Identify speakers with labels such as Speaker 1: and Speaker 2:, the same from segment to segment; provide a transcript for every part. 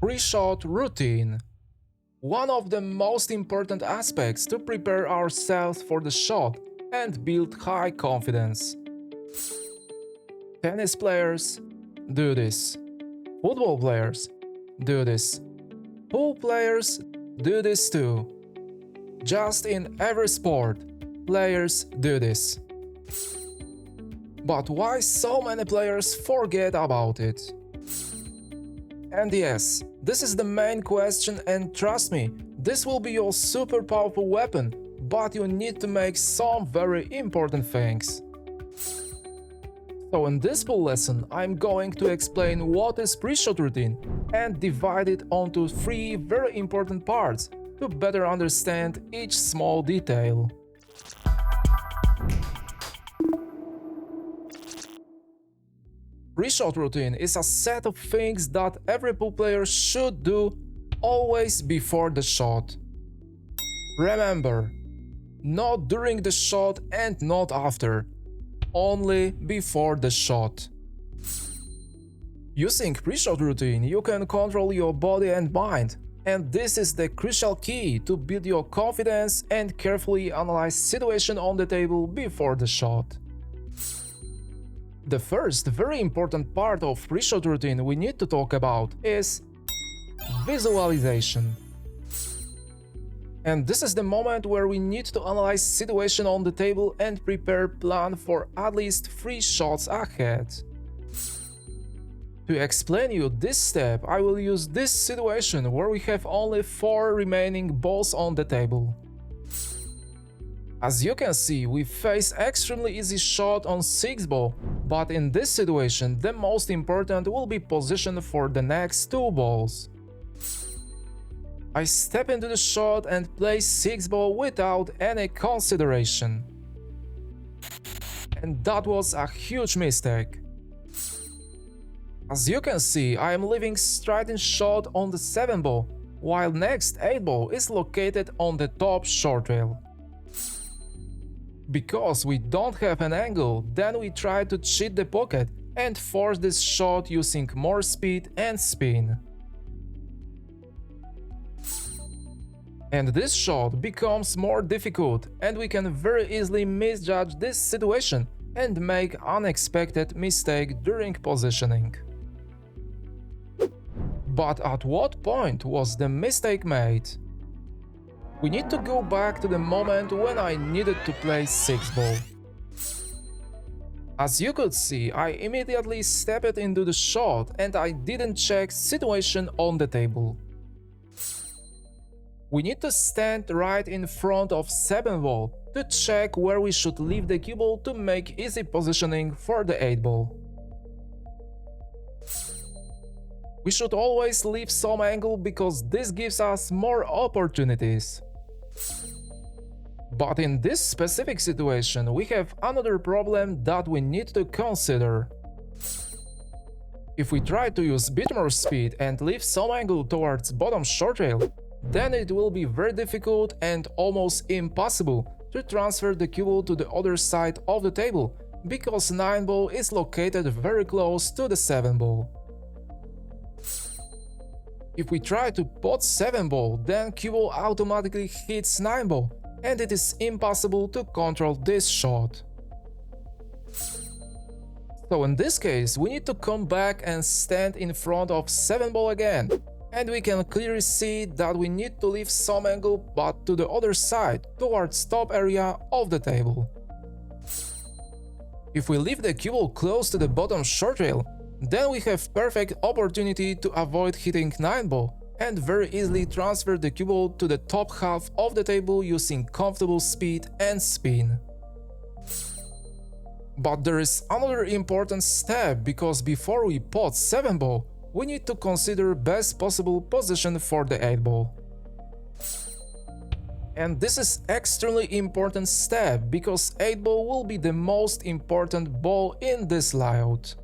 Speaker 1: Pre-shot routine. One of the most important aspects to prepare ourselves for the shot and build high confidence. Tennis players do this. Football players do this. Pool players do this too. Just in every sport, players do this. But why so many players forget about it? And yes, this is the main question, and trust me, this will be your super powerful weapon, but you need to make some very important things. So in this full lesson, I'm going to explain what is pre-shot routine and divide it onto 3 very important parts to better understand each small detail. Pre-shot routine is a set of things that every pool player should do always before the shot. Remember, not during the shot and not after, only before the shot. Using pre-shot routine, you can control your body and mind, and this is the crucial key to build your confidence and carefully analyze situation on the table before the shot. The first very important part of pre-shot routine we need to talk about is visualization. And this is the moment where we need to analyze situation on the table and prepare plan for at least 3 shots ahead. To explain you this step, I will use this situation where we have only 4 remaining balls on the table. As you can see, we face extremely easy shot on 6 ball, but in this situation the most important will be position for the next 2 balls. I step into the shot and play 6 ball without any consideration. And that was a huge mistake. As you can see, I am leaving straight in shot on the 7 ball, while next 8 ball is located on the top short rail. Because we don't have an angle, then we try to cheat the pocket and force this shot using more speed and spin. And this shot becomes more difficult, and we can very easily misjudge this situation and make unexpected mistake during positioning. But at what point was the mistake made? We need to go back to the moment when I needed to play 6 ball. As you could see, I immediately stepped into the shot and I didn't check situation on the table. We need to stand right in front of 7 ball to check where we should leave the cue ball to make easy positioning for the 8 ball. We should always leave some angle because this gives us more opportunities. But in this specific situation, we have another problem that we need to consider. If we try to use bit more speed and leave some angle towards bottom short rail, then it will be very difficult and almost impossible to transfer the cue ball to the other side of the table, because 9 ball is located very close to the 7 ball. If we try to pot 7 ball, then cue ball automatically hits 9 ball, and it is impossible to control this shot. So in this case, we need to come back and stand in front of 7 ball again, and we can clearly see that we need to leave some angle, but to the other side, towards top area of the table. If we leave the cue ball close to the bottom short rail, then we have perfect opportunity to avoid hitting 9 ball and very easily transfer the cue ball to the top half of the table using comfortable speed and spin. But there is another important step, because before we pot 7 ball, we need to consider best possible position for the 8 ball. And this is extremely important step, because 8 ball will be the most important ball in this layout.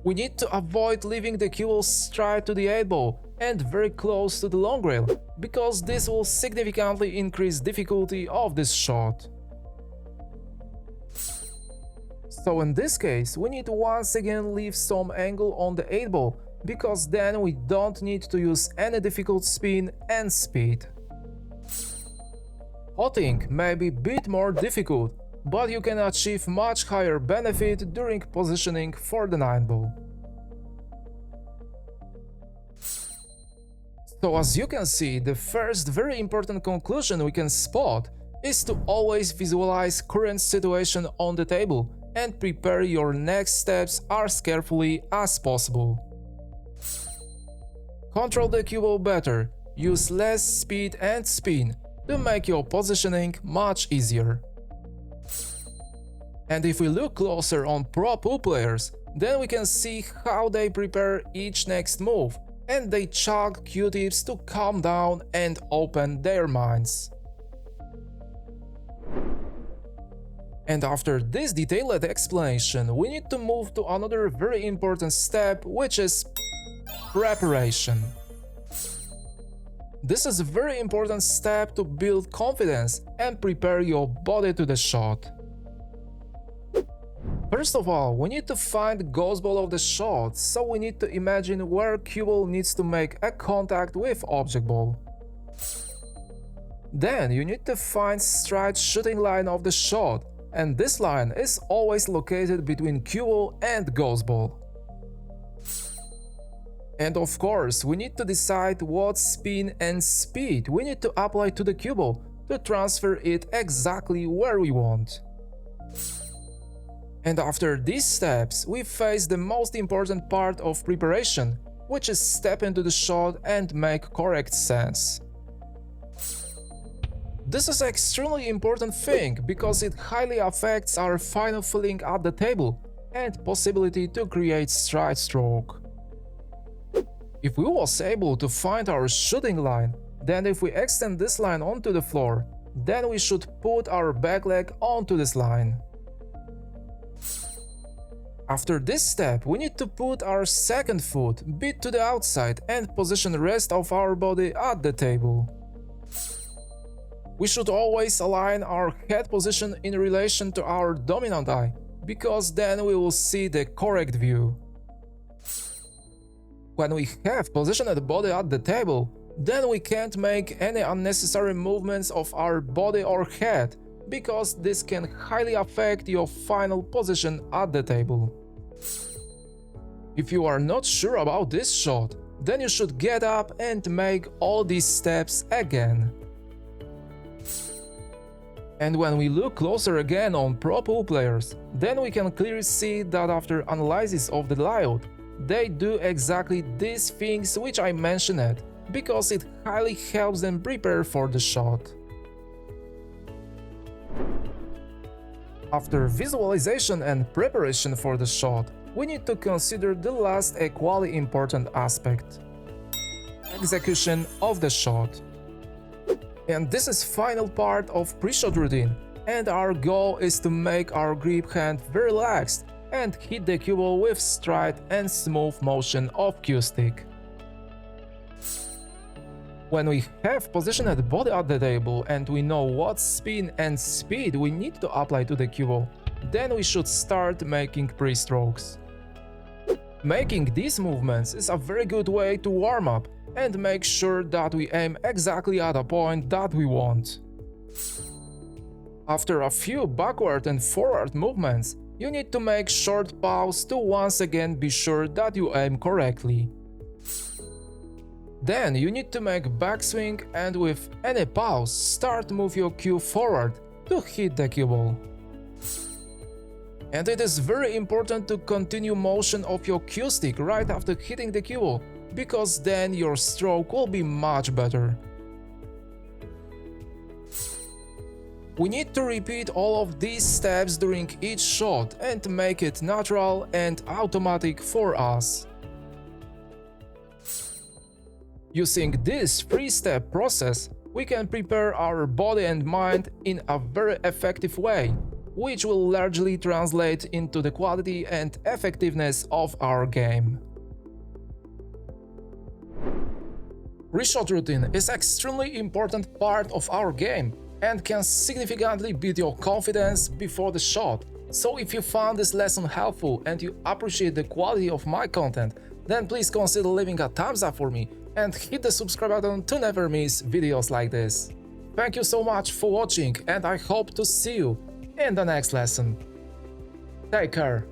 Speaker 1: We need to avoid leaving the cue ball straight to the 8 ball and very close to the long rail, because this will significantly increase difficulty of this shot. So in this case, we need to once again leave some angle on the 8 ball because then we don't need to use any difficult spin and speed. Potting may be a bit more difficult, but you can achieve much higher benefit during positioning for the 9 ball. So as you can see, the first very important conclusion we can spot is to always visualize current situation on the table and prepare your next steps as carefully as possible. Control the cue ball better, use less speed and spin to make your positioning much easier. And if we look closer on pro pool players, then we can see how they prepare each next move, and they chug cue tips to calm down and open their minds. And after this detailed explanation, we need to move to another very important step, which is preparation. This is a very important step to build confidence and prepare your body to the shot. First of all, we need to find the ghost ball of the shot, so we need to imagine where cue ball needs to make a contact with object ball. Then you need to find straight shooting line of the shot, and this line is always located between cue ball and ghost ball. And of course, we need to decide what spin and speed we need to apply to the cue ball to transfer it exactly where we want. And after these steps, we face the most important part of preparation, which is step into the shot and make correct sense. This is an extremely important thing because it highly affects our final feeling at the table and possibility to create straight stroke. If we was able to find our shooting line, then if we extend this line onto the floor, then we should put our back leg onto this line. After this step, we need to put our second foot a bit to the outside and position the rest of our body at the table. We should always align our head position in relation to our dominant eye, because then we will see the correct view. When we have positioned the body at the table, then we can't make any unnecessary movements of our body or head, because this can highly affect your final position at the table. If you are not sure about this shot, then you should get up and make all these steps again. And when we look closer again on pro pool players, then we can clearly see that after analysis of the layout, they do exactly these things which I mentioned, because it highly helps them prepare for the shot. After visualization and preparation for the shot, we need to consider the last equally important aspect: execution of the shot. And this is final part of pre-shot routine, and our goal is to make our grip hand very relaxed and hit the cue ball with straight and smooth motion of cue stick. When we have positioned the body at the table and we know what spin and speed we need to apply to the cue ball, then we should start making pre-strokes. Making these movements is a very good way to warm up and make sure that we aim exactly at a point that we want. After a few backward and forward movements, you need to make short pause to once again be sure that you aim correctly. Then you need to make backswing and with any pause start move your cue forward to hit the cue ball. And it is very important to continue motion of your cue stick right after hitting the cue ball, because then your stroke will be much better. We need to repeat all of these steps during each shot and make it natural and automatic for us. Using this 3-step process, we can prepare our body and mind in a very effective way, which will largely translate into the quality and effectiveness of our game. Reshot routine is an extremely important part of our game and can significantly build your confidence before the shot. So if you found this lesson helpful and you appreciate the quality of my content, then please consider leaving a thumbs up for me and hit the subscribe button to never miss videos like this. Thank you so much for watching, and I hope to see you in the next lesson. Take care.